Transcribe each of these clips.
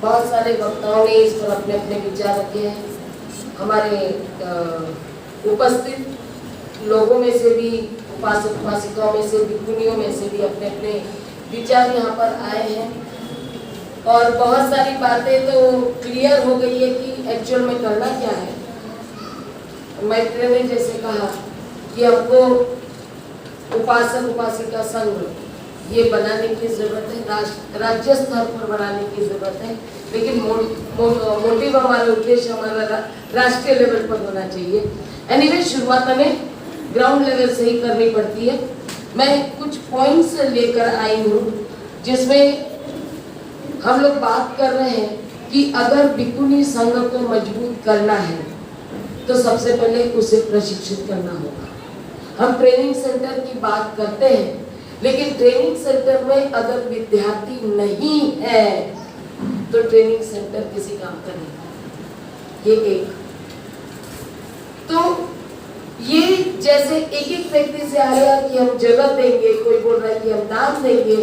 बहुत सारे वक्ताओं ने इस पर अपने अपने विचार रखे हैं। हमारे उपस्थित लोगों में से भी, उपासक उपासिकाओं में से, भिक्षुणियों में से भी अपने अपने विचार यहाँ पर आए हैं और बहुत सारी बातें तो क्लियर हो गई है कि एक्चुअल में करना क्या है। मैत्रेय ने जैसे कहा कि हमको उपासक उपासिका संघ ये बनाने की जरूरत है, राज्य स्तर पर बनाने की जरूरत है, लेकिन मोटिव हमारा, उद्देश्य हमारा राष्ट्रीय लेवल पर होना चाहिए। एनीवे शुरुआत हमें ग्राउंड लेवल से ही करनी पड़ती है। मैं कुछ पॉइंट्स लेकर आई हूँ जिसमें हम लोग बात कर रहे हैं कि अगर भिक्षुणी संघ को मजबूत करना है तो सबसे पहले उसे प्रशिक्षित करना होगा। हम ट्रेनिंग सेंटर की बात करते हैं, लेकिन ट्रेनिंग सेंटर में अगर विद्यार्थी नहीं है तो ट्रेनिंग सेंटर किसी काम का नहीं। ये एक तो ये जैसे एक एक व्यक्ति से आया कि हम जगह देंगे, कोई बोल रहा है कि हम दान देंगे,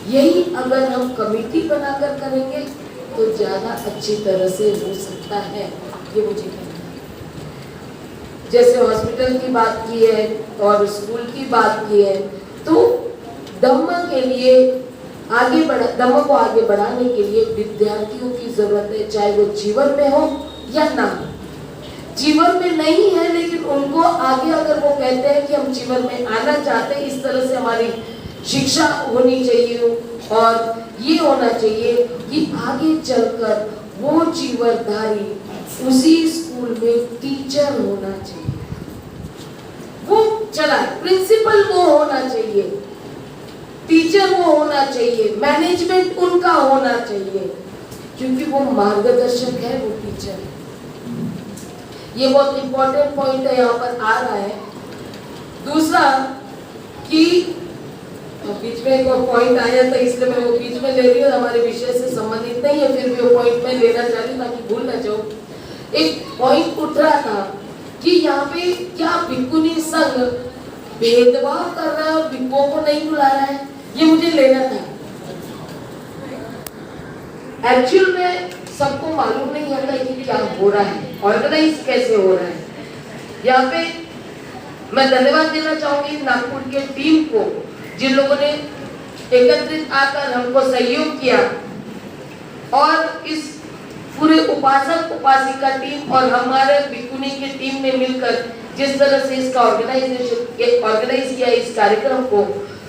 यही अगर हम कमेटी बनाकर करेंगे तो ज्यादा अच्छी तरह से हो सकता है। ये मुझे कहना है। जैसे हॉस्पिटल की बात की है और स्कूल की बात की है, तो धम्म के लिए धम्म को आगे बढ़ाने के लिए विद्यार्थियों की जरूरत है, चाहे वो जीवन में हो या ना हो। जीवन में नहीं है लेकिन उनको आगे अगर वो कहते हैं कि हम जीवन में आना चाहते हैं, इस तरह से हमारी शिक्षा होनी चाहिए और ये होना चाहिए कि आगे चलकर वो जीवनधारी उसी स्कूल में टीचर होना चाहिए, वो चला प्रिंसिपल वो होना चाहिए, टीचर वो होना चाहिए, मैनेजमेंट उनका होना चाहिए, क्योंकि वो मार्गदर्शक है, वो टीचर है। ये बहुत इंपॉर्टेंट पॉइंट है, यहाँ पर आ रहा है। दूसरा कि बीच में एक पॉइंट आया था, इसलिए मैं वो बीच में ले रही हूँ, हमारे विषय से संबंधित नहीं है, फिर भी वो पॉइंट मैं लेना चाह रही ताकि भूल ना जाऊँ। एक पॉइंट उठ रहा था कि यहाँ पे क्या भिक्षुणी संघ भेदभाव कर रहा है और भिक्षुओं को नहीं बुला रहा है, ये मुझे लेना था। एक्चुअल में सबको मालूम नहीं होता है कि क्या हो रहा है, ऑर्गेनाइज कैसे हो रहा है। यहाँ पे मैं धन्यवाद देना चाहूंगी नागपुर के टीम को, जिन लोगों ने एकत्रित आकर हमको सहयोग किया और इस पूरे उपासक उपासिका टीम और हमारे भिक्षुणी की टीम ने मिलकर जिस तरह से इसका ऑर्गेनाइज किया इस कार्यक्रम को,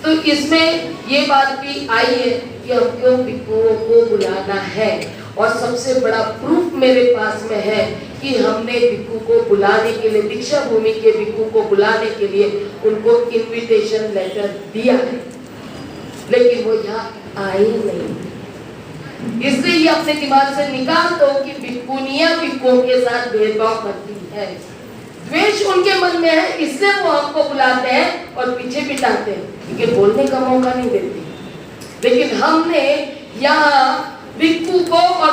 तो इसमें ये बात भी आई है कि हमको भिक्षुओं को बुलाना है। और सबसे बड़ा प्रूफ मेरे पास में है कि हमने भिक्षु को बुलाने के लिए, दीक्षा भूमि के भिक्षु को बुलाने के लिए उनको इनविटेशन लेटर दिया है, लेकिन वो यहाँ आए नहीं। इसलिए ये अपने दिमाग से निकाल दो कि भिक्षुनियां भिक्षुओं के साथ भेदभाव करती है, द्वेष उनके मन में है, इसलिए वो हमको बुलाते हैं और पीछे बिठाते हैं, क्योंकि बोलने का मौका नहीं देते। लेकिन हमने यहाँ भिक्षु को और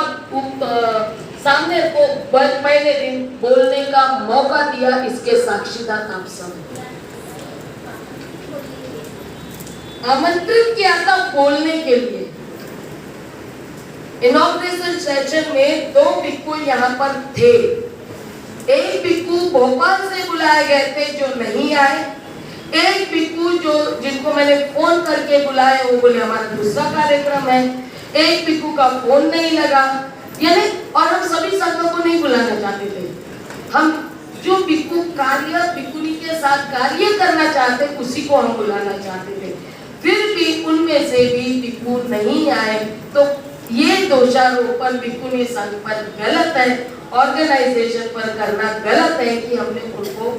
सामने को पहले दिन बोलने का मौका दिया, इसके साक्षीदार आप सब। आमंत्रित किया था बोलने के लिए। इनॉग्रेशन सेशन में 2 भिक्षु यहाँ पर थे। एक भिक्षु भोपाल से बुलाए गए थे जो नहीं आए, एक भिक्षु जो जिनको मैंने फोन करके बुलाए वो बोले हमारा दूसरा कार्यक्रम है, एक भिक्षु का फोन नहीं लगा, यानी और हम सभी संघों को नहीं बुलाना चाहते थे। हम जो भिक्षु कार्य भिक्षुणी के साथ कार्य करना चाहते उसी को हम बुलाना चाहते थे, फिर भी उनमें से भी भिक्षु नहीं आए। तो ये दोषारोपण भिक्षुणी संघ पर गलत है, ऑर्गेनाइजेशन पर करना गलत है कि हमने उनको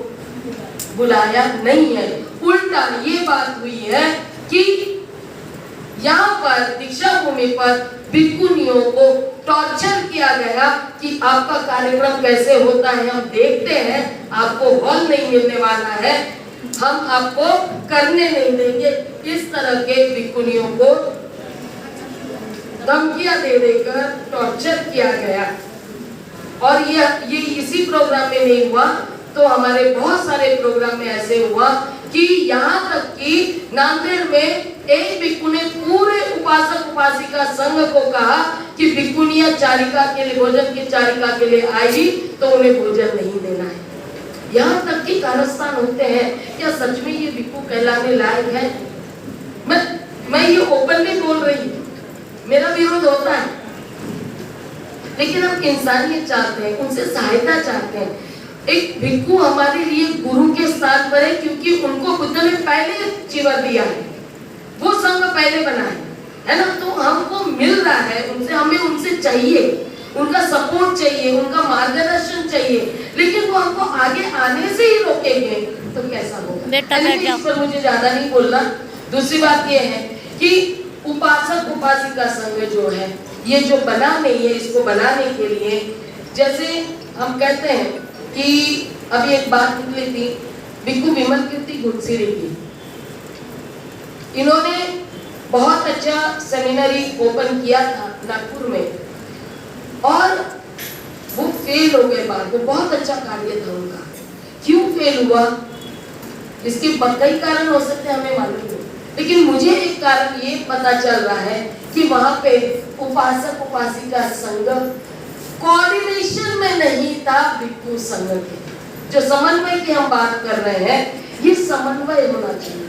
बुलाया नहीं है। उल्टा ये बात हुई है कि यहाँ पर दीक्षा भूमि पर भिक्षुणियों को टॉर्चर किया गया कि आपका कार्यक्रम कैसे होता है हम देखते हैं, आपको हॉल नहीं मिलने वाला है, हम आपको करने नहीं देंगे। इस तरह के भिक्षुणियों को धमकियां दे देकर टॉर्चर किया गया। और ये इसी प्रोग्राम में नहीं हुआ, तो हमारे बहुत सारे प्रोग्राम में ऐसे हुआ कि यहाँ तक कि नांदेड़ में एक भिक्षु ने पूरे उपासक उपासिका संघ को कहा कि भिक्षुनियां चारिका के लिए, भोजन की चारिका के लिए आई तो उन्हें भोजन नहीं देना है। यहाँ तक कि कारस्थान होते हैं। क्या सच में ये भिक्षु कहलाने लायक है? मैं ये ओपनली बोल रही हूँ, मेरा विरोध होता है, लेकिन हम इंसानियत चाहते हैं, उनसे सहायता चाहते हैं। एक भिक्षु हमारे लिए गुरु के स्थान पर है, क्योंकि उनको बुद्ध ने पहले जीवन दिया है, वो संघ पहले बना है ना। तो हमको मिल रहा है उनसे, हमें उनसे चाहिए, उनका सपोर्ट चाहिए, उनका मार्गदर्शन चाहिए, लेकिन वो हमको आगे आने से ही रोकेंगे तो कैसा होगा? इस पर मुझे ज्यादा नहीं बोलना। दूसरी बात ये है कि उपासक उपासिका संघ जो है, ये जो बना नहीं है, इसको बनाने के लिए जैसे हम कहते हैं कि अभी एक बात निकली थी भिक्षु विमल कीर्ति गुणसिरी की। इन्होंने बहुत अच्छा सेमिनरी ओपन किया था नागपुर में, और वो फेल हो गए बाद में। बहुत अच्छा कार्य था उनका। क्यों फेल हुआ? इसके कई कारण हो सकते हैं, हमें मालूम नहीं, लेकिन मुझे एक कारण ये पता चल रहा है कि वहां पे उपासक उपासिका संघ कोऑर्डिनेशन में नहीं था भिक्षु संघ के। जो समन्वय की हम बात कर रहे हैं, ये समन्वय होना चाहिए।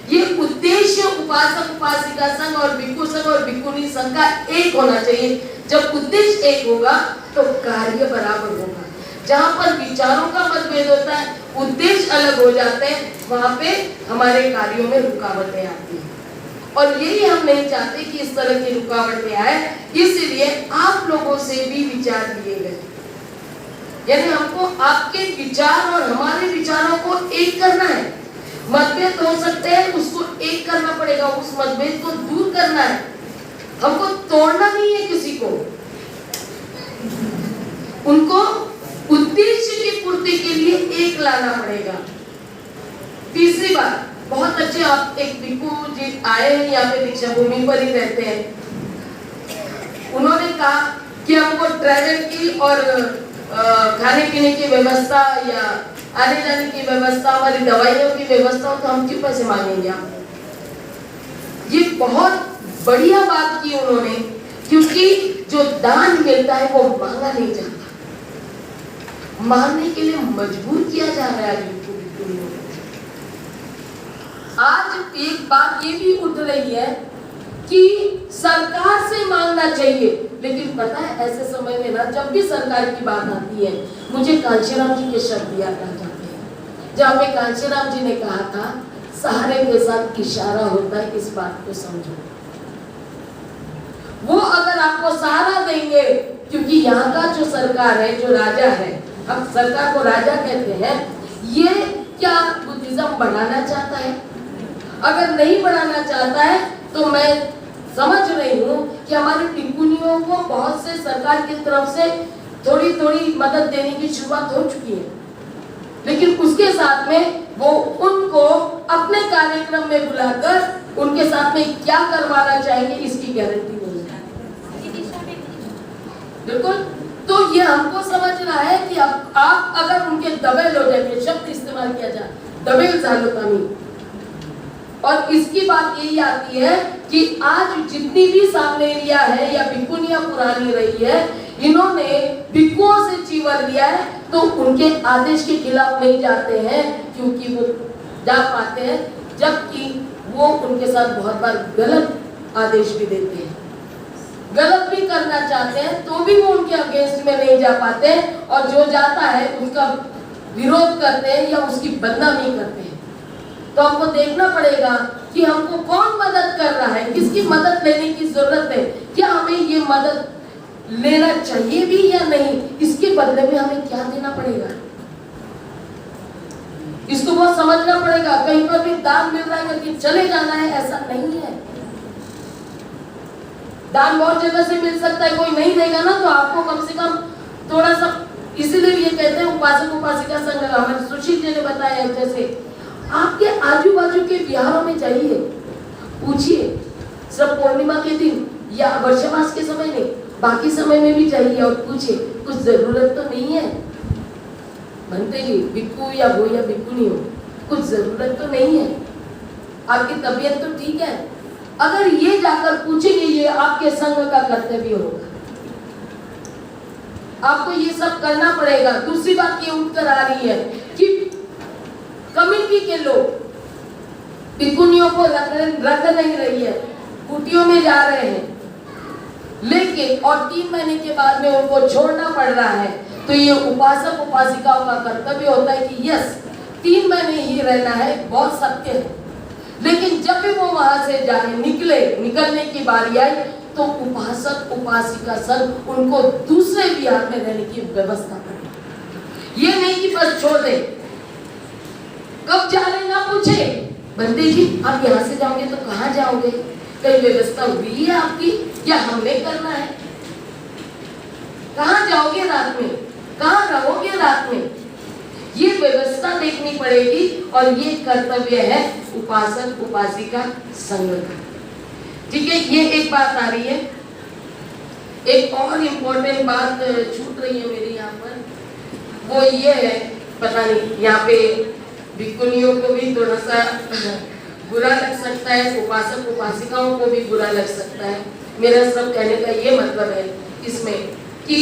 ये उद्देश्य उपासक उपासिका संघ और भिक्षु संघ और भिक्षुणी संघ का एक होना चाहिए। जब उद्देश्य एक होगा तो कार्य बराबर होगा। जहाँ पर विचारों का मतभेद होता है, उद्देश्य अलग हो जाते हैं, वहां पे हमारे कार्यों में रुकावटें आती हैं। और यही हम नहीं चाहते कि इस तरह की रुकावटें आए, इसलिए आप लोगों से भी विचार लिए गए। यानी हमको आपके विचार और हमारे विचारों को एक करना है। मतभेद हो सकते हैं, उसको एक करना पड़ेगा, उस मतभेद को दूर करना है। हमको तोड़ना नहीं है किसी को, उनको उद्देश्य की पूर्ति के लिए एक लाना पड़ेगा। तीसरी बात, बहुत अच्छे आप एक भिक्षु जी आए हैं यहाँ पे, दीक्षा भूमि पर ही रहते हैं। उन्होंने कहा कि हमको ट्रैवल की और खाने पीने की व्यवस्था या आने जाने की व्यवस्था, हमारी दवाइयों की व्यवस्था, तो हम क्यों पैसे मांगेंगे आप? ये बहुत बढ़िया बात की उन्होंने, क्योंकि जो दान मिलता है वो मांगा नहीं जाता, मांगने के लिए मजबूर किया जा रहा है। आज एक बात ये भी उठ रही है कि सरकार से मांगना चाहिए, लेकिन पता है ऐसे समय में ना, जब भी सरकार की बात आती है, मुझे कांशीराम जी के शब्द याद आ जाते हैं, जहाँ पे कांशीराम जी ने कहा था, सहारे के साथ इशारा होता है, इस बात को समझो। वो अगर आपको सहारा देंगे, क्योंकि यहाँ का जो सरकार है, जो राजा है, हम सरकार को राजा कहते हैं, ये क्या बुद्धिज्म बढ़ाना चाहता है? अगर नहीं बढ़ाना चाहता है तो मैं समझ रही हूँ कि हमारे भिक्षुनियों को बहुत से सरकार की तरफ से थोड़ी थोड़ी मदद देने की शुरुआत हो चुकी है, लेकिन उसके साथ में वो उनको अपने कार्यक्रम में बुलाकर उनके साथ में क्या करवाना चाहेंगे, इसकी गारंटी नहीं है। बिल्कुल। तो ये हमको समझना है कि आप अगर उनके दबेल हो जाएंगे, शब्द इस्तेमाल किया जाए, दबेल जालुतानी, और इसकी बात यही आती है कि आज जितनी भी सामनेरिया है या भिक्षुनियां पुरानी रही है, इन्होंने भिक्षुओं से जीवन लिया है, तो उनके आदेश के खिलाफ नहीं जाते हैं, क्योंकि वो जा पाते हैं, जबकि वो उनके साथ बहुत बार गलत आदेश भी देते हैं, गलत भी करना चाहते हैं, तो भी वो उनके अगेंस्ट में नहीं जा पाते, और जो जाता है उसका विरोध करते हैं या उसकी बदनामी करते हैं। तो हमको देखना पड़ेगा कि हमको कौन मदद कर रहा है, किसकी मदद लेने की जरूरत है, क्या हमें ये मदद लेना चाहिए भी या नहीं, इसके बदले में हमें क्या देना पड़ेगा, इसको बहुत समझना पड़ेगा। कहीं पर भी दान मिल रहा है करके चले जाना है, ऐसा नहीं है। दान बहुत जगह से मिल सकता है, कोई नहीं देगा ना, तो आपको कम से कम थोड़ा सा, इसीलिए ये कहते हैं उपासक उपासिका संघ, हमें सुशील जी ने बताया, जैसे आपके आजू बाजू के विहारों में जाइए, पूछिए, सब पूर्णिमा के दिन या वर्षमास के समय में, बाकी समय में भी जाइए और पूछिए, कुछ जरूरत तो नहीं है? बनते जी भिक्षु या भिक्षुनी हो, कुछ जरूरत तो नहीं है? आपकी तबीयत तो ठीक है, अगर ये जाकर पूछेंगे, ये आपके संघ का कर्तव्य होगा, आपको ये सब करना पड़ेगा। दूसरी बात ये उठकर आ रही है कि कमिटी के लोग भिखुनियों को रख नहीं रही है, कुटियों में जा रहे हैं, लेकिन और 3 महीने के बाद में उनको छोड़ना पड़ रहा है। तो ये उपासक उपासिकाओं का कर्तव्य होता है कि यस 3 महीने ही रहना है, बहुत सत्य है, लेकिन जब भी वो वहां से जाए निकलने की बारी आई तो उपासक उपासिका संघ उनको दूसरे विहार में रहने की व्यवस्था करे। ये नहीं कि बस छोड़ दे, कब जा रहे ना पूछे, बंदे जी आप यहाँ से जाओगे तो कहाँ जाओगे, कहीं व्यवस्था हुई है आपकी या हमें करना है, कहाँ जाओगे रात में, कहाँ रहोगे रात में, ये व्यवस्था देखनी पड़ेगी। और ये कर्तव्य है उपासक उपासिका संघ का। ठीक है, ये एक बात आ रही है। एक और इम्पोर्टेंट बात छूट रही है मेरी यहाँ पर, वो ये है, पता नहीं यहाँ पे भिखुनियों को भी थोड़ा सा बुरा लग सकता है, उपासक उपासिकाओं को भी बुरा लग सकता है। मेरा सब कहने का ये मतलब है इसमें कि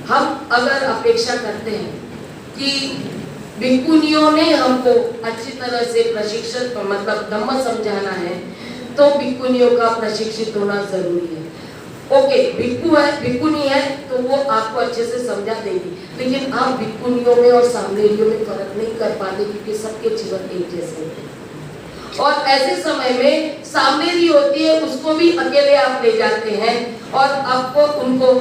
हम अगर अपेक्षा करते हैं कि भिखुनियों ने हमको अच्छी तरह से प्रशिक्षित मतलब धम्म समझाना है, तो भिखुनियों का प्रशिक्षित होना जरूरी है। ओके, भिक्षु है, भिखुनी है तो वो आपको अच्छे से समझा देगी, लेकिन आप भिखुनियों में और सामनेरियों में फर्क नहीं कर पाते क्योंकि सबके जीवन एक जैसे होते हैं। और ऐसे समय में सामनेरी होती है, उसको भी अकेले आप ले जाते हैं और आपको उनको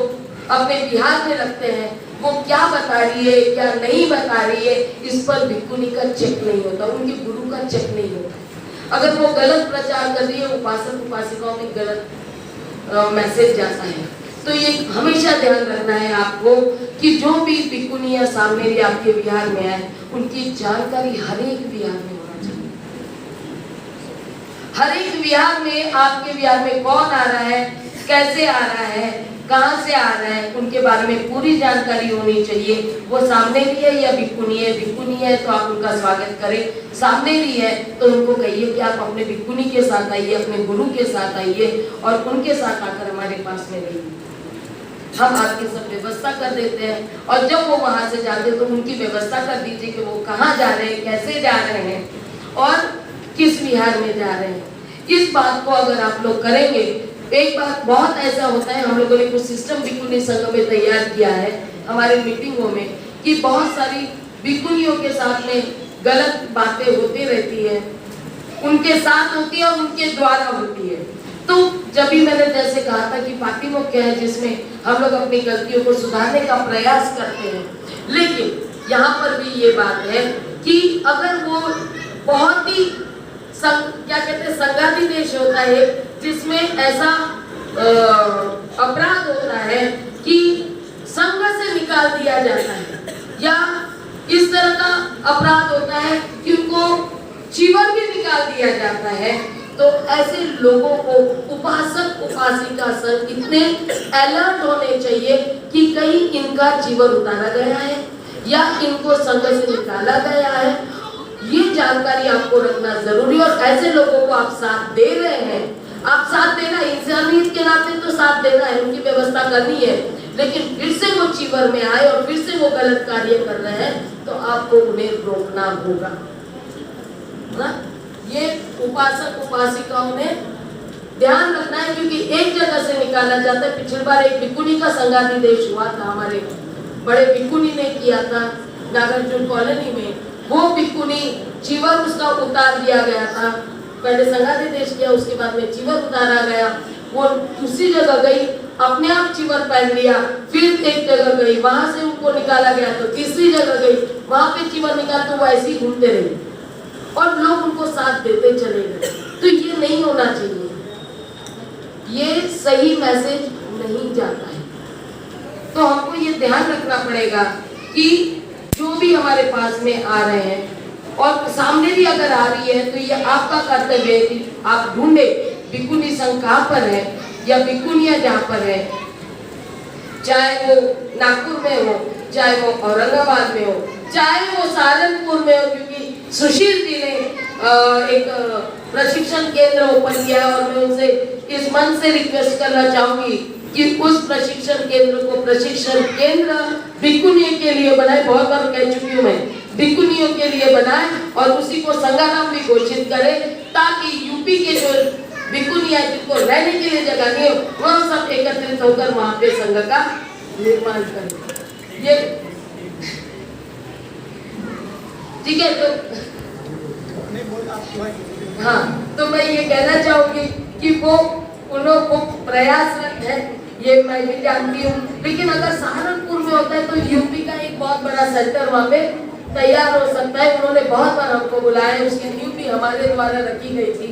अपने बिहार में रखते हैं, वो क्या बता रही है क्या नहीं बता रही है, इस पर भिखुनी का चेक नहीं होता, उनके गुरु का चेक नहीं होता। अगर वो गलत प्रचार कर रही है, उपासक उपासिकाओं में गलत मैसेज जाता है, तो ये हमेशा ध्यान रखना है आपको कि जो भी भिखुनी या सामनेरी आपके बिहार में आए, उनकी जानकारी हर एक बिहार में होना चाहिए। हर एक बिहार में आपके बिहार में कौन आ रहा है, कैसे आ रहा है, कहां से आ रहा है, उनके बारे में पूरी जानकारी होनी चाहिए। वो सामनेरी है या भिखुनी है, भिखुनी है तो आप उनका स्वागत करें, सामनेरी है तो उनको कहिए कि आप अपने भिखुनी के साथ आइए, अपने गुरु के साथ आइए और उनके साथ आकर हमारे पास में रहिए, हम आपकी सब व्यवस्था कर देते हैं। और जब वो वहां से जाते तो उनकी व्यवस्था कर दीजिए कि वो कहाँ जा रहे हैं, कैसे जा रहे हैं और किस विहार में जा रहे हैं। इस बात को अगर आप लोग करेंगे, एक बात बहुत ऐसा होता है, हम लोगों ने कुछ सिस्टम भिखुनी संघ में तैयार किया है हमारे मीटिंगों में कि बहुत सारी भिखुनियों के साथ में गलत बातें होती रहती है, उनके साथ होती है और उनके द्वारा होती है। तो जब भी मैंने जैसे कहा था कि पार्टी मुख्य है जिसमें हम लोग अपनी गलतियों को सुधारने का प्रयास करते हैं, लेकिन यहाँ पर भी ये बात है कि अगर वो बहुत ही क्या कहते हैं संघाती देश होता है जिसमें ऐसा अपराध होता है कि संघ से निकाल दिया जाता है, या इस तरह का अपराध होता है कि उनको जीवन भी निकाल दिया जाता है, तो ऐसे लोगों को उपासक उपासिका संघ इतने अलर्ट होने चाहिए कि कहीं इनका जीवन उतारा गया है या इनको संघ से निकाला गया है, ये जानकारी आपको रखना जरूरी। और ऐसे लोगों को आप साथ दे रहे हैं, आप साथ देना इंसानियत के नाते तो साथ देना है, उनकी व्यवस्था करनी है, लेकिन फिर से वो चीवर में आए और फिर से वो गलत कार्य कर रहे हैं तो आपको उन्हें रोकना होगा ना। ये उपासक उपासिकाओं ने ध्यान रखना है क्योंकि एक जगह से निकाला जाता है। पिछली बार एक भिखुनी का संघाती देश हुआ था, हमारे बड़े भिखुनी ने किया था नागार्जुन कॉलोनी में, वो भिखुनी चीवर उसका उतार दिया गया था, पहले संघाती देश किया उसके बाद में चीवर उतारा गया, वो दूसरी जगह गई अपने आप चीवर पहन लिया, फिर एक जगह गई वहां से उनको निकाला गया तो तीसरी जगह गई वहां पे चीवर निकाल तो वो ऐसे ही घूमते रहे और लोग उनको साथ देते चले गए। तो ये नहीं होना चाहिए, ये सही मैसेज नहीं जाता है। तो हमको ये ध्यान रखना पड़ेगा कि जो भी हमारे पास में आ रहे हैं और सामने भी अगर आ रही है तो ये आपका कर्तव्य है कि आप ढूंढे भिखुनी संघ कहाँ पर है या भिखुनिया जहाँ पर है, चाहे वो नागपुर में हो, चाहे वो औरंगाबाद में हो, चाहे वो सहारनपुर में हो, क्योंकि सुशील जी ने एक प्रशिक्षण केंद्र ओपन किया और मैं उनसे इस मंच से रिक्वेस्ट करना चाहूंगी कि उस प्रशिक्षण केंद्र को प्रशिक्षण केंद्र भिक्खुनियों के लिए बनाए। बहुत बार कह चुकी हूँ मैं, भिक्खुनियों के लिए बनाए और उसी को संघानाम भी घोषित करे, ताकि यूपी के जो भिक्खुनिया जिनको रहने के लिए जगह नहीं हो, वह सब एकत्रित होकर वहां पे संघ का निर्माण करें। ये ठीक है। तो हाँ, तो मैं ये कहना चाहूंगी कि वो उन लोग को प्रयासरत है, ये मैं भी जानती हूँ। लेकिन अगर सहारनपुर में होता है तो यूपी का एक बहुत बड़ा सेंटर वहाँ पे तैयार हो सकता है। उन्होंने बहुत बार हमको बुलाया, उसकी ड्यूटी हमारे द्वारा रखी गई थी,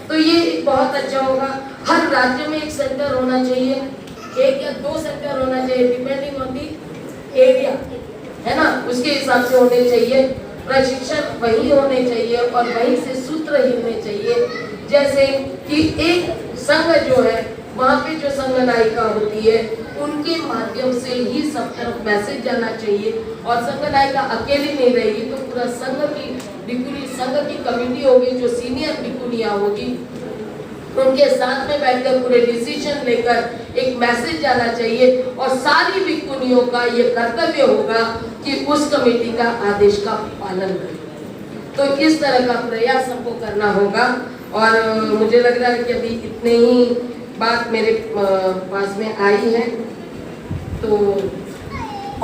तो ये बहुत अच्छा होगा। हर राज्य में एक सेंटर होना चाहिए, एक या दो सेंटर होना चाहिए, डिपेंडिंग ऑन दी एरिया, है ना, उसके हिसाब से होने चाहिए। प्रशिक्षण वही होने चाहिए और वहीं से सूत्र हिलने चाहिए। जैसे कि एक संघ जो है, वहाँ पे जो संघ नायिका होती है, उनके माध्यम से ही सब तरफ मैसेज जाना चाहिए। और संघ नायिका अकेली नहीं रहेगी तो पूरा संघ की भिक्खुनी संघ की कमेटी होगी, जो सीनियर भिक्खुनिया होगी, उनके साथ में बैठकर पूरे डिसीजन लेकर एक मैसेज जाना चाहिए। और सारी भिक्खुनियों का ये कर्तव्य होगा कि उस कमेटी का आदेश का पालन करें। तो इस तरह का प्रयास हमको करना होगा। और मुझे लग रहा है कि अभी इतने ही बात मेरे पास में आई है, तो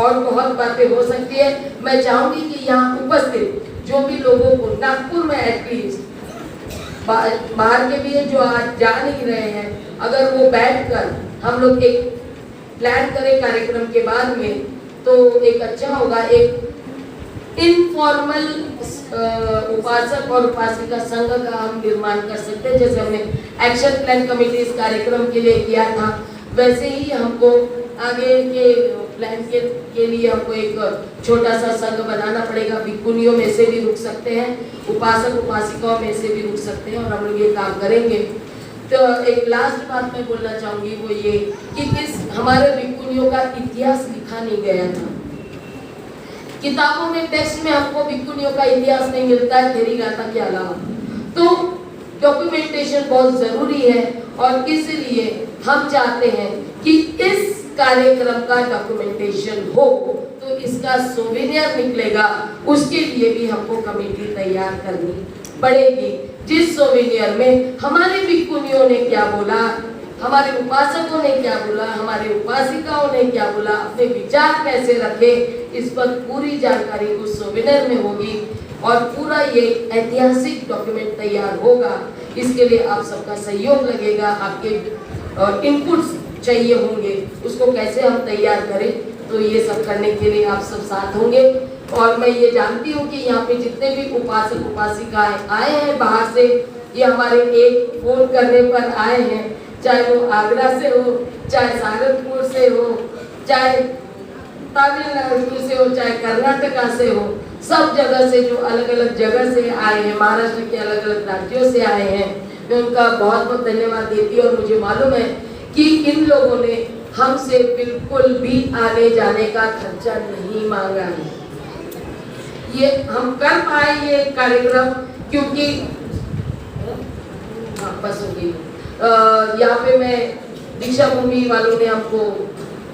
और बहुत बातें हो सकती है। मैं चाहूंगी कि यहाँ उपस्थित जो भी लोगों को नागपुर में एटलीस्ट बाहर के भी है जो आज जा नहीं रहे हैं, अगर वो बैठकर हम लोग एक प्लान करें कार्यक्रम के बाद में, तो एक अच्छा होगा। एक इनफॉर्मल उपासक और उपासिका संघ का हम निर्माण कर सकते हैं। जैसे हमने एक्शन प्लान कमेटी इस कार्यक्रम के लिए किया था, वैसे ही हमको आगे के प्लान के लिए हमको एक छोटा सा संघ बनाना पड़ेगा। भिक्खुनियों में से भी रुक सकते हैं, उपासक उपासिकाओं में से भी रुक सकते हैं, और हम लोग ये काम करेंगे। तो एक लास्ट बात मैं बोलना चाहूंगी, वो ये कि इस हमारे भिक्खुनियों का इतिहास लिखा नहीं गया था। किताबों में टेक्स्ट में हमको भिक्खुनियों का इतिहास नहीं मिलता है थेरी गाथा के अलावा, तो डॉक्यूमेंटेशन बहुत जरूरी है। और इसलिए हम चाहते हैं कि इस कार्यक्रम का डॉक्यूमेंटेशन हो, तो इसका सोवेनियर निकलेगा, उसके लिए भी हमको कमेटी तैयार करनी पड़ेगी। जिस सोवेनियर में हमारे भिक्खुनियों ने क्या बोला, हमारे उपासकों ने क्या बोला, हमारे उपासिकाओं ने क्या बोला, अपने विचार कैसे रखे, इस पर पूरी जानकारी उस सोवेनियर में होगी। और पूरा ये ऐतिहासिक डॉक्यूमेंट तैयार होगा। इसके लिए आप सबका सहयोग लगेगा, आपके इनपुट्स चाहिए होंगे, उसको कैसे हम तैयार करें, तो ये सब करने के लिए आप सब साथ होंगे। और मैं ये जानती हूँ कि यहाँ पे जितने भी उपासक उपासिकाएं आए हैं बाहर से, ये हमारे एक फोन करने पर आए हैं, चाहे वो आगरा से हो, चाहे सहारनपुर से हो, चाहे तमिलनाडु से हो, चाहे कर्नाटका से हो, सब जगह से जो अलग अलग जगह से आए हैं, महाराष्ट्र के अलग अलग राज्यों से आए हैं, मैं उनका बहुत बहुत धन्यवाद देती हूँ। और मुझे मालूम है कि इन लोगों ने हमसे बिल्कुल भी आने जाने का खर्चा नहीं मांगा है। ये हम कर पाए ये कार्यक्रम क्योंकि बस हो गई। यहाँ पे मैं दीक्षा भूमि वालों ने हमको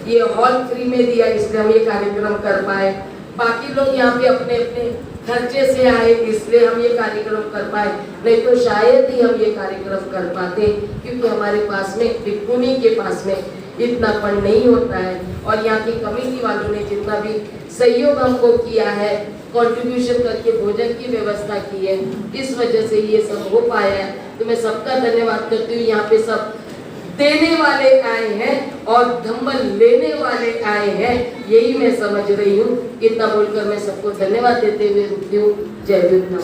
ये हॉल फ्री में दिया, इसलिए हम ये कार्यक्रम कर पाए। बाकी लोग यहाँ पे अपने अपने खर्चे से आए, इसलिए हम ये कार्यक्रम कर पाए, नहीं तो शायद ही हम ये कार्यक्रम कर पाते, क्योंकि हमारे पास में भिक्खुनी के पास में इतना फंड नहीं होता है। और यहाँ की कमेटी वालों ने जितना भी सहयोग हमको किया है, कंट्रीब्यूशन करके भोजन की व्यवस्था की है, इस वजह से ये सब हो पाया है। तो मैं सबका धन्यवाद करती हूँ। यहाँ पे सब देने वाले आए हैं और धम्मल लेने वाले आए हैं, यही मैं समझ रही हूँ। इतना बोलकर मैं सबको धन्यवाद देते हुए रुकती हूँ। जय विद्या।